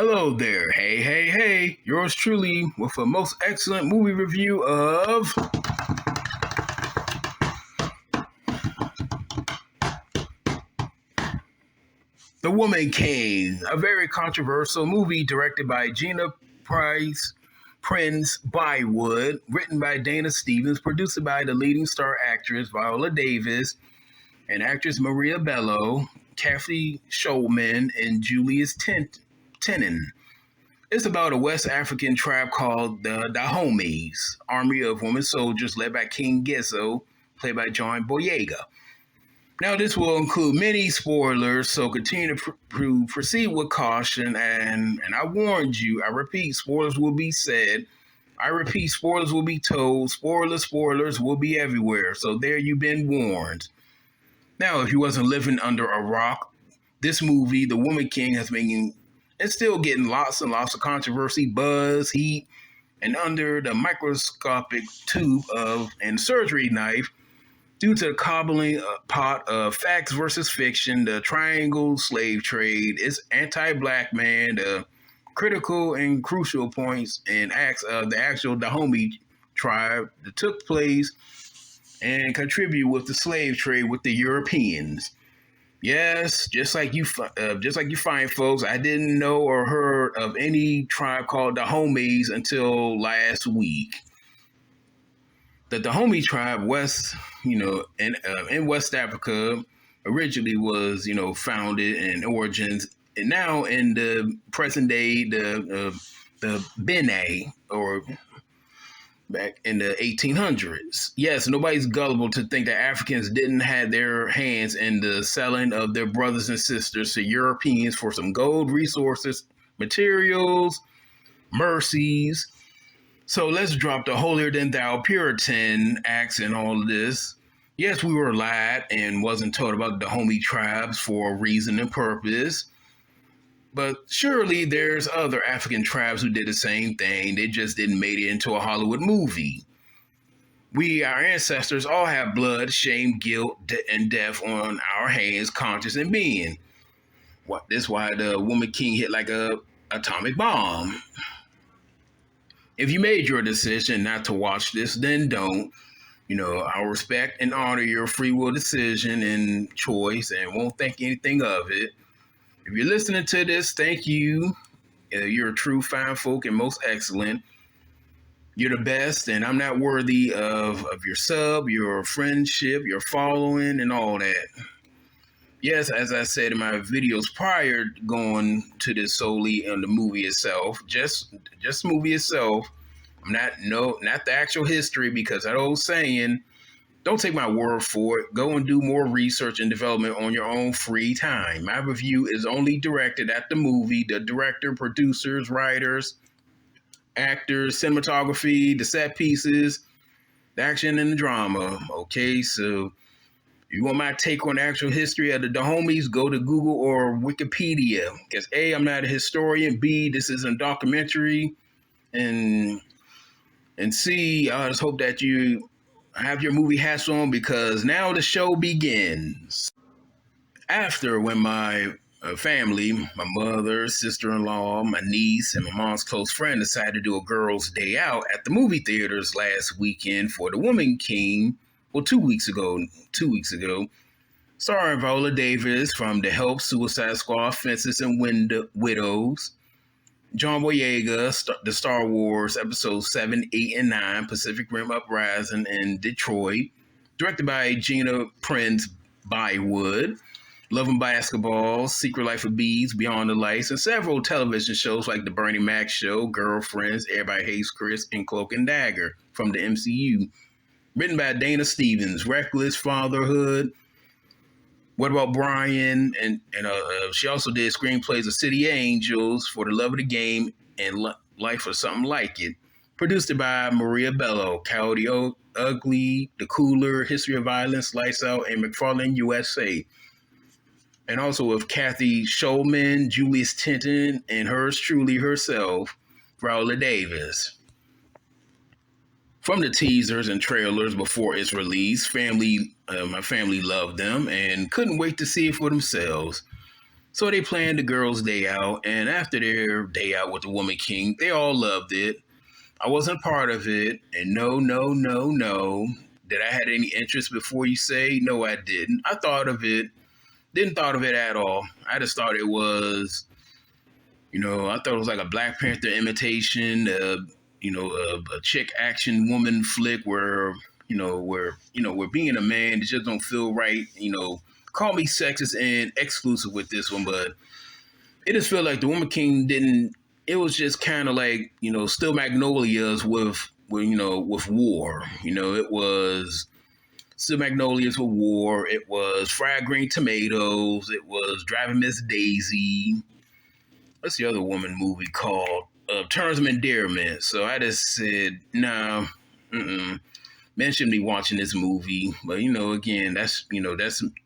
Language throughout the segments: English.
Hello there, hey, yours truly with a most excellent movie review of The Woman King, a very controversial movie directed by Gina Prince Bywood, written by Dana Stevens, produced by the leading star actress Viola Davis and actress Maria Bello, Kathy Schulman, and Julius Tenen. It's about a West African tribe called the Dahomies, army of women soldiers led by King Ghezo, played by John Boyega. Now, this will include many spoilers, so continue to proceed with caution. And I warned you, I repeat, spoilers will be said. I repeat, spoilers will be told. Spoilers will be everywhere. So there you've been warned. Now, if you wasn't living under a rock, this movie, The Woman King, has been it's still getting lots and lots of controversy, buzz, heat, and under the microscopic tube of and surgery knife due to the cobbling pot of facts versus fiction, the triangle slave trade, its anti-black man, the critical and crucial points and acts of the actual Dahomey tribe that took place and contribute with the slave trade with the Europeans. Yes, just like you find folks, I didn't know or heard of any tribe called the Homies until last week. The Dahomey tribe, in West Africa, originally was founded in origins, and now in the present day, the Benin or back in the 1800s. Yes, nobody's gullible to think that Africans didn't have their hands in the selling of their brothers and sisters to Europeans for some gold, resources, materials, mercies. So let's drop the holier-than-thou Puritan acts and all of this. Yes, we were lied and wasn't told about the Dahomey tribes for a reason and purpose. But surely there's other African tribes who did the same thing. They just didn't make it into a Hollywood movie. We, our ancestors, all have blood, shame, guilt, and death on our hands, conscious and being. That's why the Woman King hit like a atomic bomb. If you made your decision not to watch this, then don't. I'll respect and honor your free will decision and choice and won't think anything of it. If you're listening to this, thank you. You're a true fine folk and most excellent. You're the best, and I'm not worthy of your sub, your friendship, your following, and all that. Yes, as I said in my videos prior, going to this solely on the movie itself, just the movie itself. I'm not the actual history, because that old saying, don't take my word for it. Go and do more research and development on your own free time. My review is only directed at the movie, the director, producers, writers, actors, cinematography, the set pieces, the action, and the drama. Okay, so if you want my take on the actual history of the Dahomies, go to Google or Wikipedia. Because A, I'm not a historian. B, this isn't a documentary. And C, I just hope that you have your movie hats on, because now the show begins. After, when my family, my mother, sister-in-law, my niece, and my mom's close friend decided to do a girls' day out at the movie theaters last weekend for The Woman King, well, 2 weeks ago, starring Viola Davis from The Help, Suicide Squad, Fences, and Widows, John Boyega, the Star Wars Episodes 7, 8, and 9, Pacific Rim Uprising, and Detroit, directed by Gina Prince Bywood, Love and Basketball, Secret Life of Bees, Beyond the Lights, and several television shows like The Bernie Mac Show, Girlfriends, Everybody Hates Chris, and Cloak and Dagger from the MCU. Written by Dana Stevens, Reckless, Fatherhood, What About Brian? And she also did screenplays of City Angels, For the Love of the Game, and Life or Something Like It. Produced by Maria Bello, Coyote Ugly, The Cooler, History of Violence, Lights Out, and McFarlane USA. And also with Kathy Schulman, Julius Tenen, and hers truly herself, Viola Davis. From the teasers and trailers before its release, my family loved them and couldn't wait to see it for themselves. So they planned the girls' day out, and after their day out with the Woman King, they all loved it. I wasn't part of it, and no. Did I had any interest before you say? No, I didn't. I thought of it, didn't thought of it at all. I just thought it was, I thought it was like a Black Panther imitation, a chick action woman flick where, where being a man, it just don't feel right. Call me sexist and exclusive with this one, but it just felt like the Woman King didn't. It was just kind of like still Magnolias with war. It was still Magnolias with war. It was Fried Green Tomatoes. It was Driving Miss Daisy. What's the other woman movie called? Terms of Endearment. So I just said, nah, men shouldn't be watching this movie. But again, that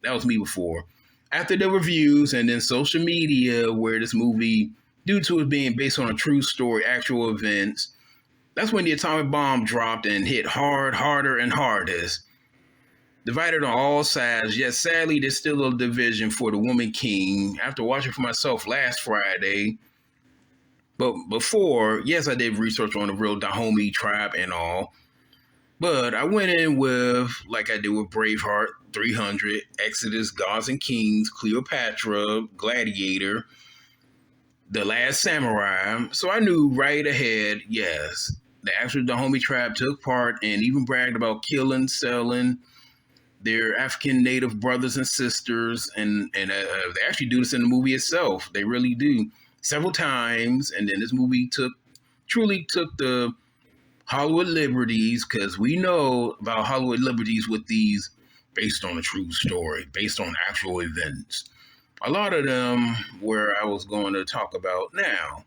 was me before. After the reviews and then social media, where this movie, due to it being based on a true story, actual events, that's when the atomic bomb dropped and hit hard, harder, and hardest. Divided on all sides, yet sadly, there's still a division for the Woman King. After watching for myself last Friday, but before, yes, I did research on the real Dahomey tribe and all. But I went in with, like I did with Braveheart, 300, Exodus, Gods and Kings, Cleopatra, Gladiator, The Last Samurai. So I knew right ahead, yes, the actual Dahomey tribe took part and even bragged about killing, selling their African native brothers and sisters. And they actually do this in the movie itself. They really do. Several times. And then this movie truly took the Hollywood liberties, because we know about Hollywood liberties with these based on a true story, based on actual events. A lot of them where I was going to talk about now.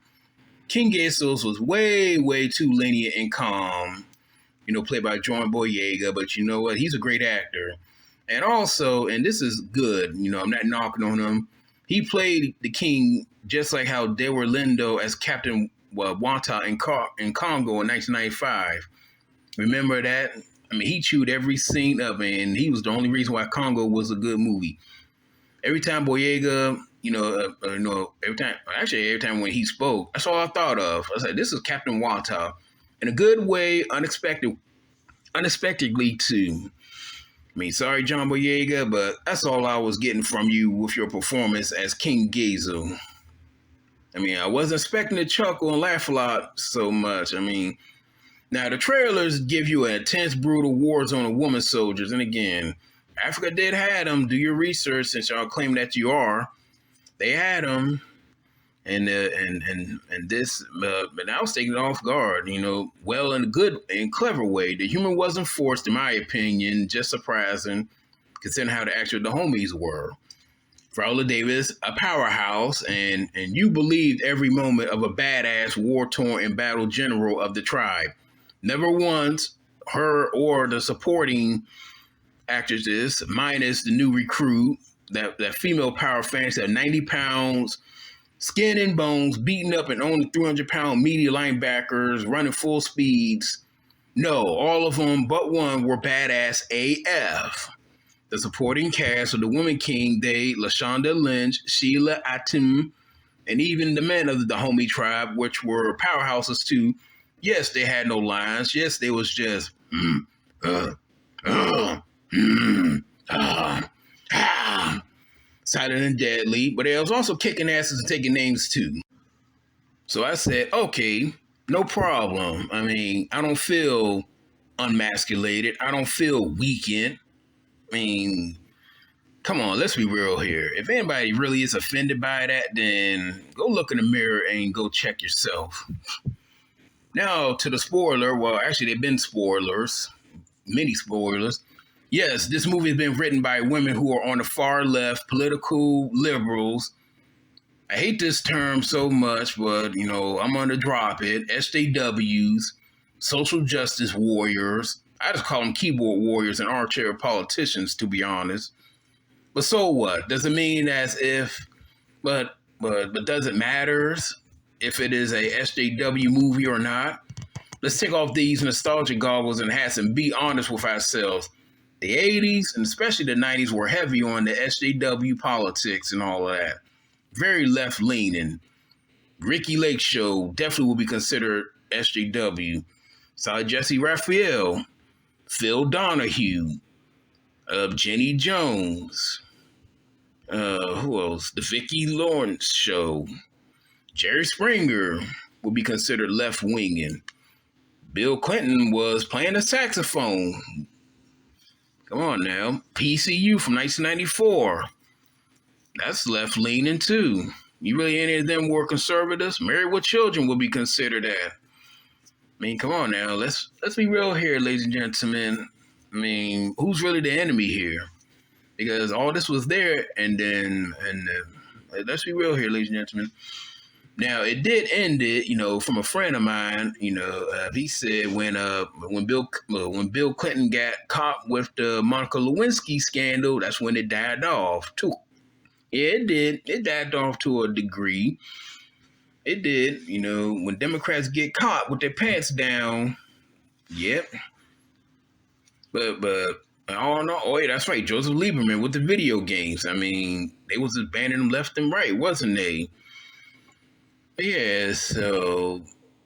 King Ghezo was way too lenient and calm, played by John Boyega, but you know what? He's a great actor. And also, and this is good, I'm not knocking on him, he played the king just like how Delroy Lindo as Captain Wanta in Congo in 1995. Remember that? I mean, he chewed every scene up, and he was the only reason why Congo was a good movie. Every time Boyega, every time when he spoke, that's all I thought of. I was like, this is Captain Wanta. In a good way, unexpectedly too. I mean, sorry, John Boyega, but that's all I was getting from you with your performance as King Ghezo. I mean, I wasn't expecting to chuckle and laugh a lot so much. I mean, now the trailers give you an intense, brutal war zone of woman soldiers. And again, Africa did have them. Do your research, since y'all claim that you are. They had them. And this, but I was taken off guard, well, in a good and clever way. The humor wasn't forced, in my opinion, just surprising, considering how the actual homies were. Viola Davis, a powerhouse, and you believed every moment of a badass, war-torn, and battle general of the tribe. Never once her or the supporting actresses, minus the new recruit, that female power fantasy of 90 pounds, skin and bones, beaten up and only 300-pound media linebackers, running full speeds. No, all of them but one were badass AF. The supporting cast of The Woman King, Lashonda Lynch, Sheila Atim, and even the men of the Dahomey tribe, which were powerhouses too. Yes, they had no lines. Yes, they was just silent and deadly, but they was also kicking asses and taking names too. So I said, okay, no problem. I mean, I don't feel unmasculated. I don't feel weakened. I mean, come on, let's be real here. If anybody really is offended by that, then go look in the mirror and go check yourself. Now to the spoiler. Well, actually, they've been spoilers, many spoilers. Yes, this movie has been written by women who are on the far left, political liberals. I hate this term so much, but, I'm going to drop it. SJWs, social justice warriors. I just call them keyboard warriors and armchair politicians, to be honest. But so what? Does it mean as if, but does it matter if it is a SJW movie or not? Let's take off these nostalgia goggles and hats and be honest with ourselves. The 80s and especially the 90s were heavy on the SJW politics and all of that. very left leaning. Ricky Lake Show definitely will be considered SJW. Saw Jesse Raphael, Phil Donahue, Jenny Jones. Who else? The Vicki Lawrence Show. Jerry Springer will be considered left winging. Bill Clinton was playing the saxophone. Come on now. PCU from 1994. That's left leaning too. You really any of them were conservatives? Married with Children will be considered that. I mean, come on now. Let's be real here, ladies and gentlemen. I mean, who's really the enemy here? Because all this was there, and let's be real here, ladies and gentlemen. Now, it did end it, from a friend of mine. He said when Bill Clinton got caught with the Monica Lewinsky scandal, that's when it died off too. Yeah, it did. It died off to a degree. It did. When Democrats get caught with their pants down, yep. But oh no, oh yeah, that's right. Joseph Lieberman with the video games. I mean, they was just banning them left and right, wasn't they? Yeah, so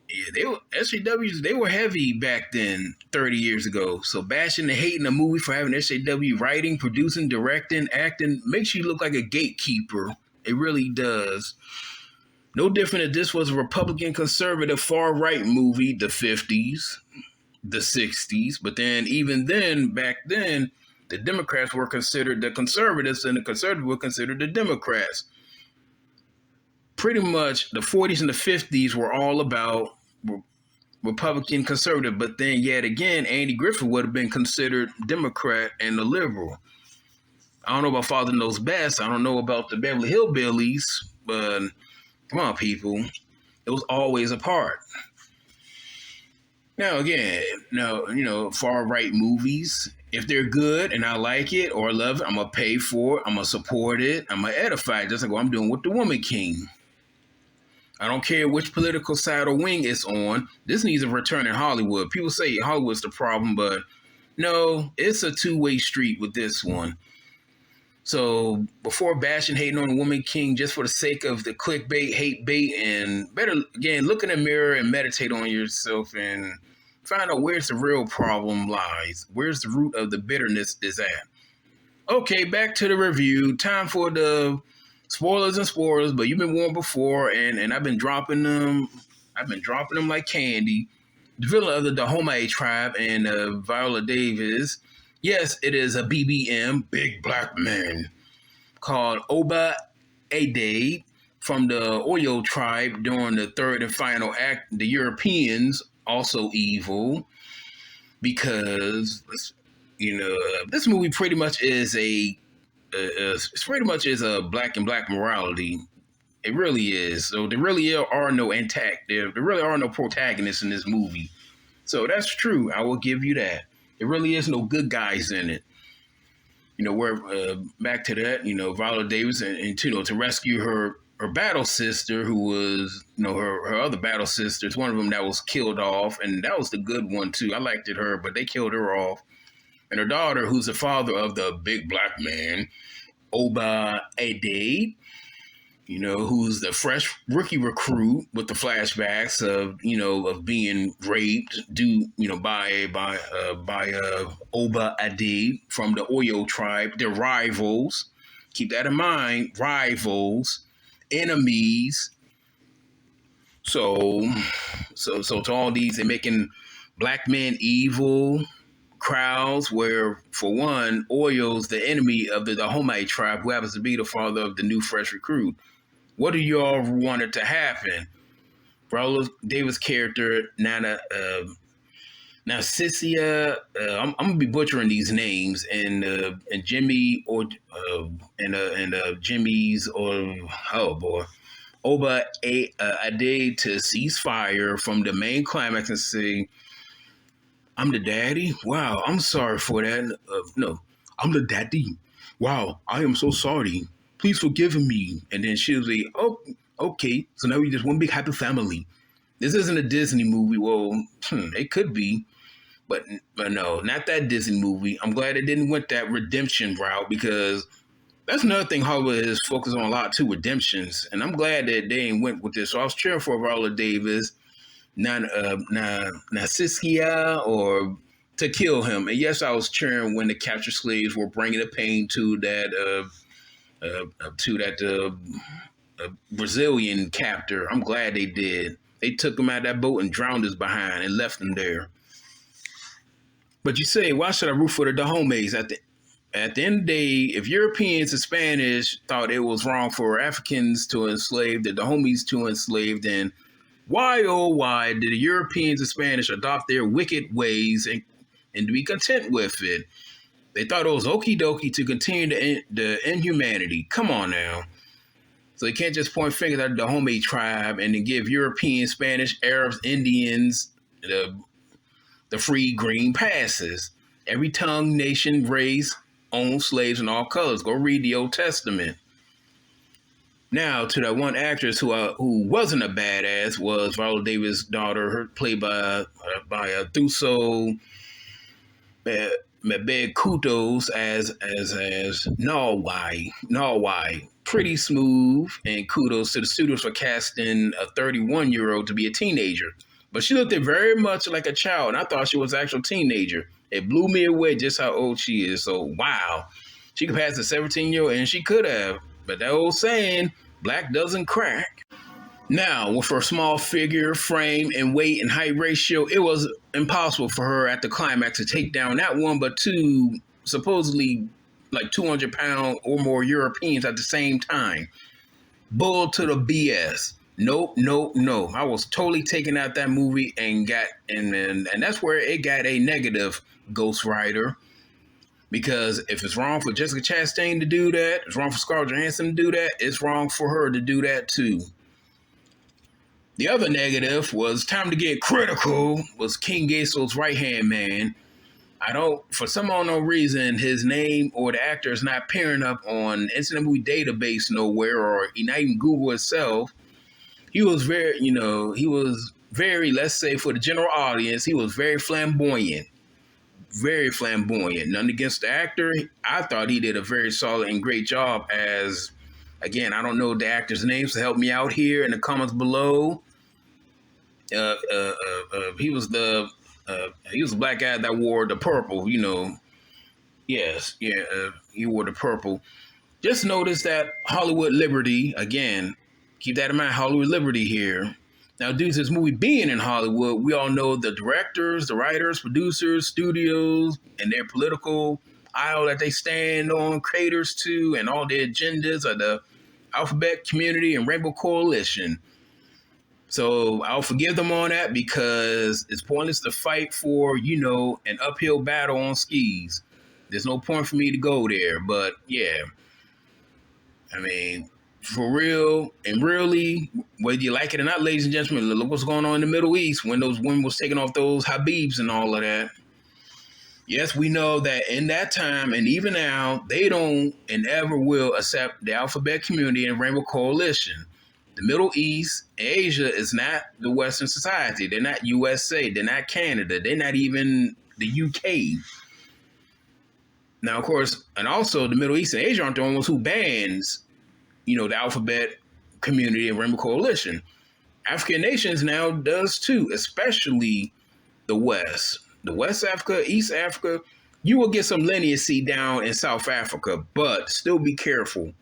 yeah, SJWs, they were heavy back then, 30 years ago. So bashing and hating a movie for having SJW writing, producing, directing, acting makes you look like a gatekeeper. It really does. No different if this was a Republican, conservative, far-right movie, the 50s, the 60s. But then, even then, back then, the Democrats were considered the conservatives and the conservatives were considered the Democrats. Pretty much the 40s and the 50s were all about Republican conservative, but then yet again, Andy Griffith would have been considered Democrat and a liberal. I don't know about Father Knows Best. I don't know about the Beverly Hillbillies, but come on, people. It was always a part. Now, again, far-right movies, if they're good and I like it or love it, I'm going to pay for it. I'm going to support it. I'm going to edify it, just like what I'm doing with The Woman King. I don't care which political side or wing it's on. This needs a return in Hollywood. People say Hollywood's the problem, but no, it's a two-way street with this one. So before bashing, hating on The Woman King just for the sake of the clickbait, hate bait, and better, again, look in the mirror and meditate on yourself and find out where's the real problem lies. Where's the root of the bitterness is at. Okay, back to the review. Time for the spoilers and spoilers, but you've been warned before, and I've been dropping them. I've been dropping them like candy. The villain of the Dahomey tribe and Viola Davis. Yes, it is a BBM, big black man, called Oba Ade from the Oyo tribe during the third and final act. The Europeans also evil because this movie pretty much is it's pretty much is a black and black morality. It really is. So there really are no there really are no protagonists in this movie. So that's true. I will give you that. There really is no good guys in it. Where back to that, Viola Davis and to rescue her battle sister, who was, her other battle sisters, one of them that was killed off, and that was the good one too. I liked her, but they killed her off. And her daughter, who's the father of the big black man, Oba Ade, who's the fresh rookie recruit with the flashbacks of being raped by Oba Ade from the Oyo tribe. They're rivals. Keep that in mind. Rivals, enemies. So to all these, they're making black men evil crowds, where for one, Oyo's the enemy of the Dahomey tribe, who happens to be the father of the new fresh recruit. What do y'all wanted to happen? Viola Davis' character, Nanisca, I'm gonna be butchering these names, and Jimmy Jimmy's Oba Ade to cease fire from the main climax and say, "I'm the daddy? Wow, I'm sorry for that. No, I'm the daddy. Wow, I am so sorry. Please forgive me." And then she'll say, "Oh, okay. So now we just one big happy family." This isn't a Disney movie. Well, it could be, but no, not that Disney movie. I'm glad it didn't went that redemption route, because That's another thing Hollywood is focused on a lot too, redemptions. And I'm glad that they ain't went with this. So I was cheering for Viola Davis, Nanisca, or to kill him. And yes, I was cheering when the captured slaves were bringing the pain to that Brazilian captor. I'm glad they did. They took him out of that boat and drowned his behind and left him there. But you say, why should I root for the Dahomes? At the end of the day, if Europeans and Spanish thought it was wrong for Africans to enslave, the Dahomes to enslave, then why, oh, why did the Europeans and Spanish adopt their wicked ways and to be content with it? They thought it was okie dokie to continue the inhumanity. Come on now. So they can't just point fingers at the Dahomey tribe and then give European, Spanish, Arabs, Indians the free green passes. Every tongue, nation, race owns slaves in all colors. Go read the Old Testament. Now, to that one actress who wasn't a badass was Viola Davis' daughter, played by Thuso Mebe Kudos as Nawai. Pretty smooth, and kudos to the studios for casting a 31-year-old to be a teenager. But she looked very much like a child, and I thought she was an actual teenager. It blew me away just how old she is. So, wow. She could pass a 17-year-old, and she could have. But that old saying, black doesn't crack. Now, with her small figure, frame, and weight and height ratio, it was impossible for her at the climax to take down not one, but two, supposedly like 200-pound or more Europeans at the same time. Bull to the BS. Nope. I was totally taken out that movie and that's where it got a negative ghostwriter. Because if it's wrong for Jessica Chastain to do that, it's wrong for Scarlett Johansson to do that, it's wrong for her to do that too. The other negative was time to get critical was King Ghezo's right-hand man. For some unknown reason, his name or the actor is not appearing up on Internet Movie Database nowhere or not even Google itself. He was very, let's say for the general audience, he was very flamboyant. Very flamboyant. Nothing against the actor. I thought he did a very solid and great job as, again, I don't know the actor's names, so help me out here in the comments below. He was the black guy that wore the purple, Yes, yeah, he wore the purple. Just notice that Hollywood Liberty, again, keep that in mind, Hollywood Liberty here. Now, due to this movie being in Hollywood, we all know the directors, the writers, producers, studios, and their political aisle that they stand on, caters to, and all the agendas of the Alphabet Community and Rainbow Coalition. So I'll forgive them on that because it's pointless to fight for, an uphill battle on skis. There's no point for me to go there. But yeah, I mean, for real and really, whether you like it or not, ladies and gentlemen, look what's going on in the Middle East when those women was taking off those Habibs and all of that. Yes, we know that in that time and even now, they don't and ever will accept the Alphabet Community and Rainbow Coalition. The Middle East, Asia is not the Western society. They're not USA. They're not Canada. They're not even the UK. Now, of course, and also the Middle East and Asia aren't the only ones who bans, the Alphabet Community and Rainbow Coalition. African nations now does too, especially the West. The West Africa, East Africa, you will get some leniency down in South Africa, but still be careful.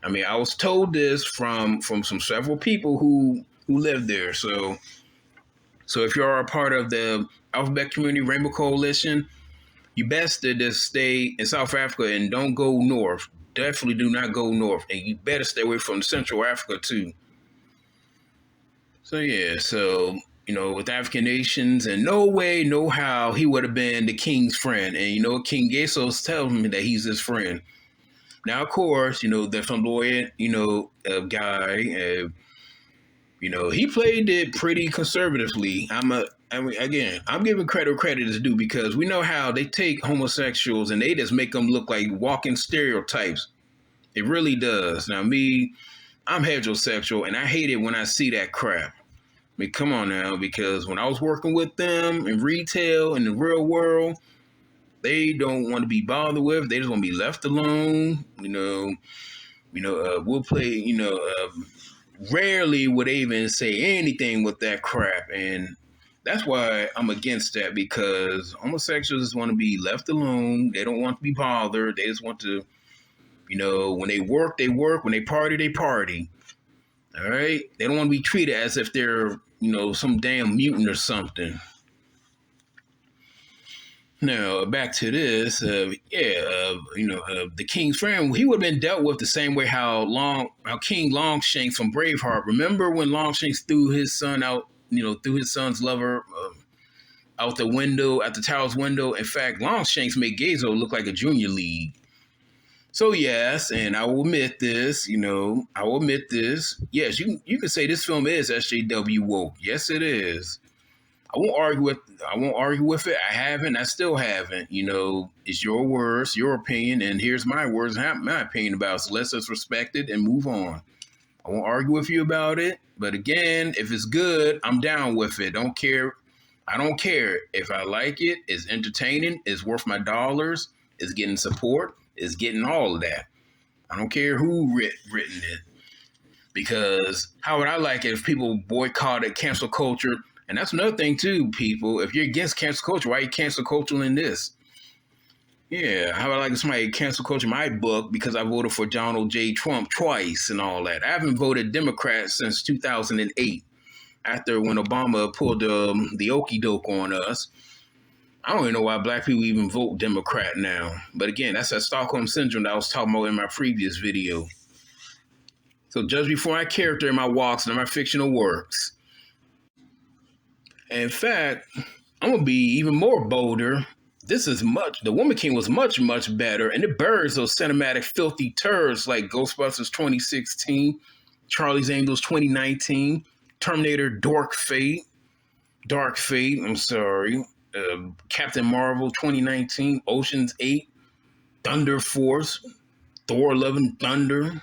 I mean, I was told this from some several people who live there. So if you're a part of the Alphabet Community Rainbow Coalition, you best to just stay in South Africa and don't go north. Definitely do not go north. And you better stay away from Central Africa too. So yeah, with African nations, and no way, no how, he would have been the king's friend. And King Ghezo's telling me that he's his friend. Now, of course, the flamboyant, guy, he played it pretty conservatively. I'm giving credit where credit is due because we know how they take homosexuals and they just make them look like walking stereotypes. It really does. Now, me, I'm heterosexual and I hate it when I see that crap. I mean, come on now, because when I was working with them in retail in the real world, they don't want to be bothered with. They just want to be left alone. We'll play. Rarely would they even say anything with that crap, and that's why I'm against that, because homosexuals just want to be left alone. They don't want to be bothered. They just want to, when they work, they work. When they party, they party. All right. They don't want to be treated as if they're, some damn mutant or something. Now, back to this. The king's friend, he would have been dealt with the same way how King Longshanks from Braveheart. Remember when Longshanks threw his son out, threw his son's lover out the window, at the tower's window? In fact, Longshanks made Ghezo look like a junior league. So yes, and I will admit this, Yes, you can say this film is SJW woke. Yes, it is. I won't argue with it. I still haven't. It's your words, your opinion, and here's my words and my opinion about it. So let's just respect it and move on. I won't argue with you about it. But again, if it's good, I'm down with it. Don't care. I don't care. If I like it, it's entertaining, it's worth my dollars, it's getting support, it's getting all of that. I don't care who written it. Because how would I like it if people boycotted cancel culture? And that's another thing too, people. If you're against cancel culture, why are you cancel culture in this? Yeah, how would I like somebody cancel culture my book because I voted for Donald J. Trump twice and all that? I haven't voted Democrat since 2008, after when Obama pulled the okie doke on us. I don't even know why black people even vote Democrat now. But again, that's that Stockholm Syndrome that I was talking about in my previous video. So judge me for my character and my walks and my fictional works. In fact, I'm going to be even more bolder. The Woman King was much, much better. And it buries those cinematic filthy turds like Ghostbusters 2016, Charlie's Angels 2019, Terminator Dark Fate, Captain Marvel 2019, Ocean's 8, Thunder Force, Thor Love and Thunder.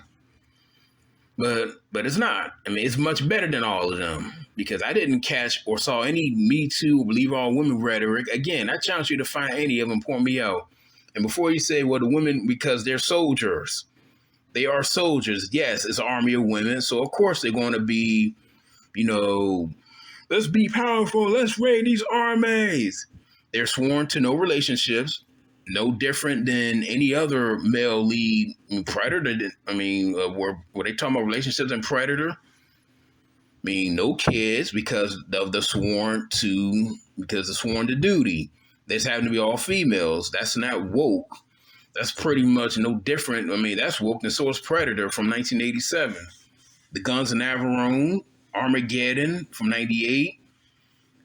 But it's not. I mean, it's much better than all of them, because I didn't catch or saw any Me Too, Believe All Women rhetoric. Again, I challenge you to find any of them, point me out. And before you say, well, the women, because they're soldiers. They are soldiers. Yes, it's an army of women. So, of course, they're going to be, let's be powerful. Let's raid these armies. They're sworn to no relationships. No different than any other male lead Predator. I mean, were they talking about relationships in Predator? I mean, no kids because they're sworn to duty. This happened to be all females. That's not woke. That's pretty much no different. I mean, that's woke, and so is Predator from 1987. The Guns of Navarone, Armageddon from 98.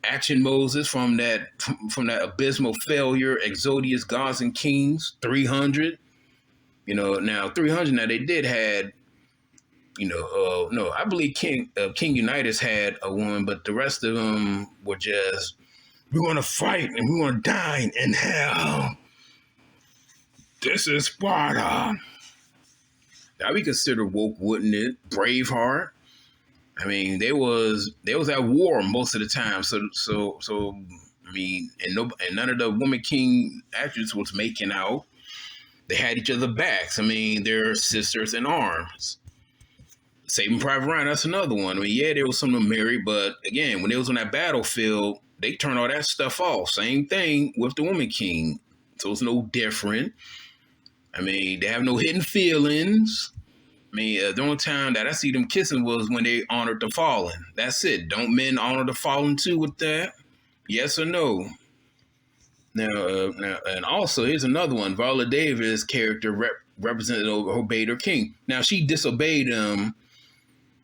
Action Moses from that abysmal failure, Exodius Gods and Kings, 300. Now 300. Now they did had, no, I believe King Unitas had a woman, but the rest of them were just, we're gonna fight and we're gonna die in hell. This is Sparta. That we consider woke, wouldn't it? Braveheart. I mean, they was at war most of the time. So I mean, and none of the Woman King actors was making out. They had each other backs. I mean, they're sisters in arms. Saving Private Ryan, that's another one. I mean, yeah, there was some of them married, but again, when they was on that battlefield, they turned all that stuff off. Same thing with the Woman King. So it's no different. I mean, they have no hidden feelings. I mean, the only time that I see them kissing was when they honored the fallen. That's it. Don't men honor the fallen too with that? Yes or no? Now, and also here's another one. Viola Davis' character represented obeyed her king. Now she disobeyed him,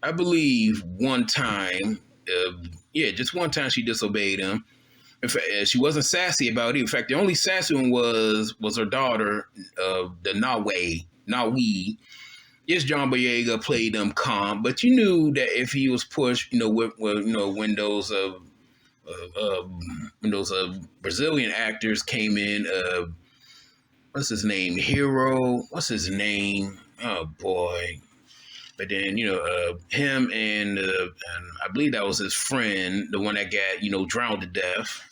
I believe, one time. Just one time she disobeyed him. In fact, she wasn't sassy about it. In fact, the only sassy one was her daughter, the Nawi. Yes, John Boyega played them calm, but you knew that if he was pushed, with windows of Brazilian actors came in. What's his name? Hero. What's his name? Oh boy! But then him and I believe that was his friend, the one that got drowned to death.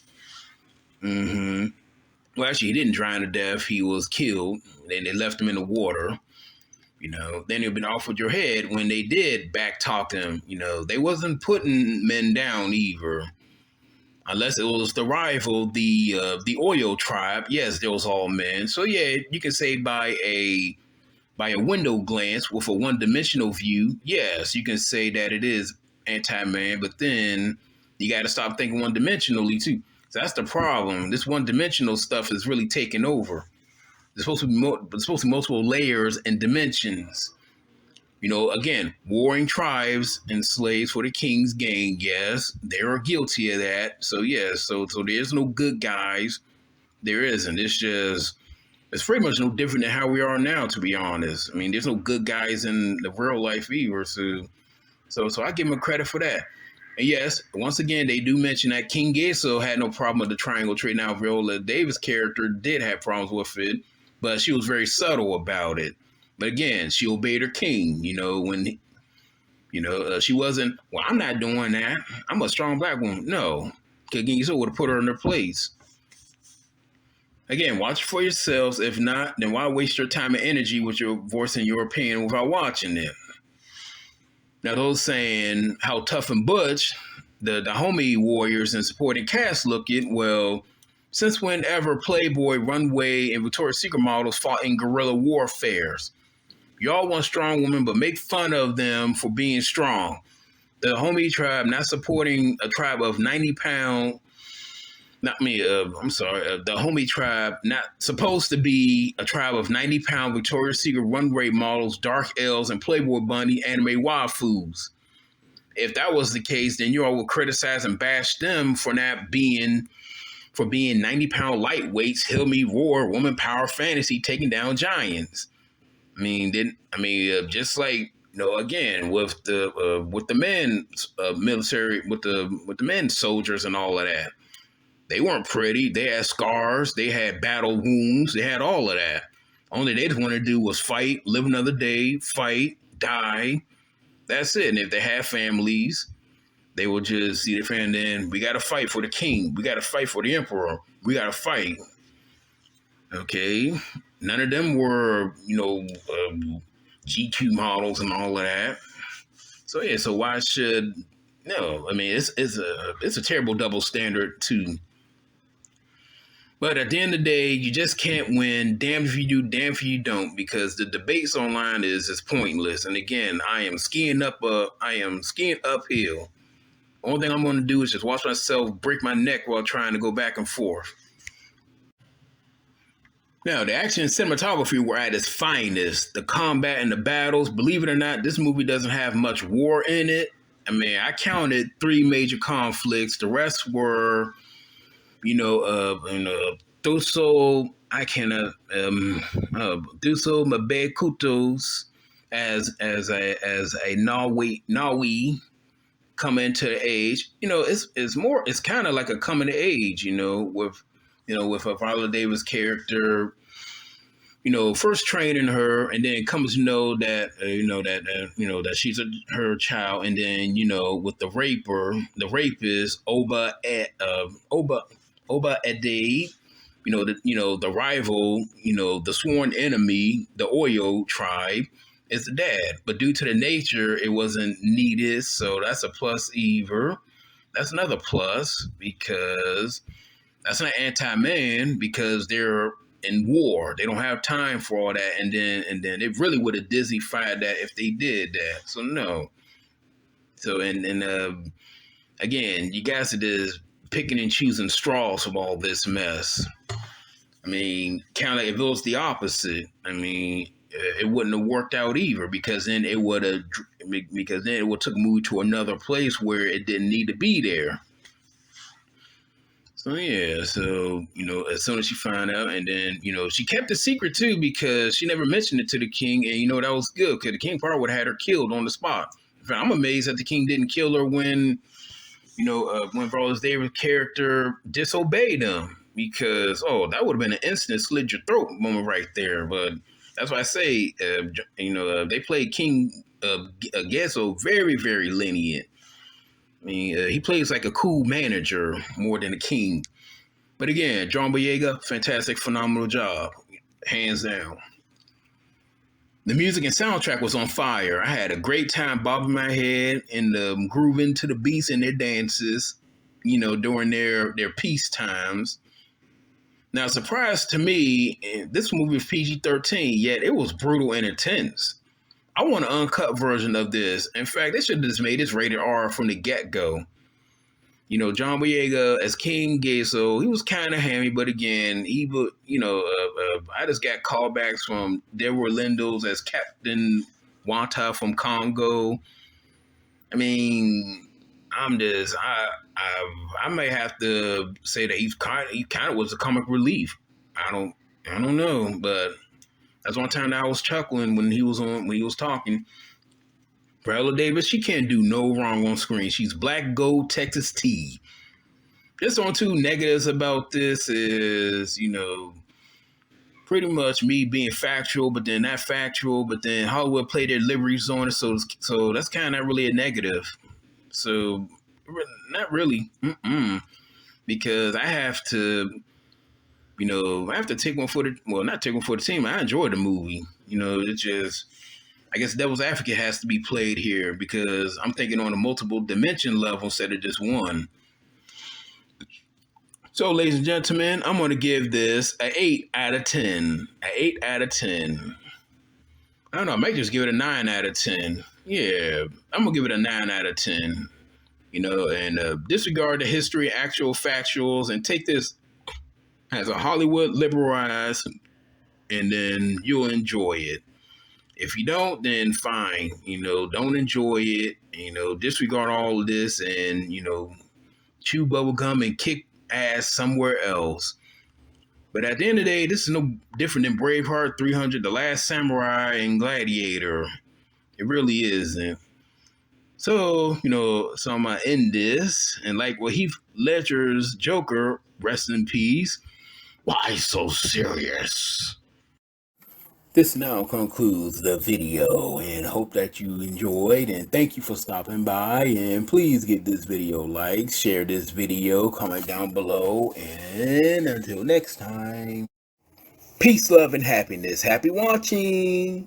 Mm-hmm. Well, actually, he didn't drown to death. He was killed. And they left him in the water. Then you've been off with your head when they did back talk him. They wasn't putting men down either, unless it was the rival, the Oyo tribe. Yes, they was all men. So yeah, you can say by a window glance with a one-dimensional view, yes, you can say that it is anti-man. But then you got to stop thinking one-dimensionally too. So that's the problem. This one-dimensional stuff is really taking over. There's supposed to be multiple layers and dimensions. Again, warring tribes and slaves for the king's gain. Yes, they are guilty of that. So yes, so there's no good guys. There isn't. It's pretty much no different than how we are now, to be honest. I mean, there's no good guys in the real life either. So I give them credit for that. And yes, once again, they do mention that King Ghezo had no problem with the triangle trade. Now, Viola Davis' character did have problems with it, but she was very subtle about it. But again, she obeyed her king, when, she wasn't, well, I'm not doing that. I'm a strong black woman. No, King Ghezo would have put her in her place. Again, watch it for yourselves. If not, then why waste your time and energy with your voicing your opinion without watching it? Now, those saying how tough and butch the homie warriors and supporting cast look it, well, since whenever Playboy, Runway, and Victoria's Secret models fought in guerrilla warfares, y'all want strong women, but make fun of them for being strong. The homie tribe not supporting a tribe of 90-pound. Not me. I'm sorry. The homie tribe not supposed to be a tribe of 90-pound Victoria's Secret runway models, dark elves, and Playboy bunny anime waifus. If that was the case, then you all would criticize and bash them for being 90-pound lightweights, heal me roar, woman power fantasy, taking down giants. Just like again with the men military, with the men soldiers and all of that. They weren't pretty. They had scars. They had battle wounds. They had all of that. Only they just wanted to do was fight, live another day, fight, die. That's it. And if they had families, they would just see their family. Then we got to fight for the king. We got to fight for the emperor. We got to fight. Okay. None of them were, GQ models and all of that. So yeah. So why should no? I mean, it's a terrible double standard too. But at the end of the day, you just can't win. Damn if you do, damn if you don't, because the debates online is pointless. And again, I am skiing uphill. Only thing I'm going to do is just watch myself break my neck while trying to go back and forth. Now, the action and cinematography were at its finest. The combat and the battles, believe it or not, this movie doesn't have much war in it. I mean, I counted 3 major conflicts. The rest were Thuso, Thuso Mabekutos as a Nawi coming to age. It's kind of like a coming to age, with a Viola Davis character, first training her, and then comes to know that that she's her child, and then with the rapist Oba Ade, the rival, the sworn enemy, the Oyo tribe, is the dad. But due to the nature, it wasn't needed. So that's a plus either. That's another plus because that's not anti-man because they're in war. They don't have time for all that. And then it really would have Disney-fied that if they did that. So no. So again, you guys are just picking and choosing straws from all this mess. I mean, kind of if it was the opposite, it wouldn't have worked out either because then it would have took a movie to another place where it didn't need to be there. So yeah, as soon as she found out, and then she kept the secret too because she never mentioned it to the king, and that was good because the king probably would have had her killed on the spot. In fact, I'm amazed that the king didn't kill her when Viola Davis' character disobeyed him because, that would have been an instant slit your throat moment right there. But that's why I say, they played King Ghezo very, very lenient. I mean, he plays like a cool manager more than a king. But again, John Boyega, fantastic, phenomenal job, hands down. The music and soundtrack was on fire. I had a great time bobbing my head and grooving to the beats and their dances, during their peace times. Now, surprise to me, this movie was PG-13, yet it was brutal and intense. I want an uncut version of this. In fact, they should have just made this rated R from the get-go. John Boyega as King Ghezo, he was kind of hammy, but again, I just got callbacks from Delroy Lindos as Captain Wanta from Congo. I mean, I may have to say that he kind of was a comic relief. I don't know, but that's one time that I was chuckling when he was talking. Viola Davis, she can't do no wrong on screen. She's black gold Texas tea. Just on two negatives about this is, pretty much me being factual, but then not factual, but then Hollywood played their liberties on it, so that's kind of not really a negative. So, not really, because I have to, take one for not take one for the team. I enjoy the movie. It's just, I guess devil's advocate has to be played here because I'm thinking on a multiple dimension level instead of just one. So, ladies and gentlemen, I'm going to give this an 8 out of 10. An 8 out of 10. I don't know, I might just give it a 9 out of 10. Yeah, I'm going to give it a 9 out of 10. And disregard the history, actual factuals, and take this as a Hollywood liberal eyes, and then you'll enjoy it. If you don't, then fine. Don't enjoy it. Disregard all of this and, chew bubble gum and kick ass somewhere else. But at the end of the day, this is no different than Braveheart, 300, The Last Samurai, and Gladiator. It really isn't. So, so I'm going to end this. And like Heath Ledger's Joker, rest in peace. Why so serious? This now concludes the video and hope that you enjoyed, and thank you for stopping by, and please give this video liked, share this video, comment down below, and until next time, peace, love, and happiness. Happy watching!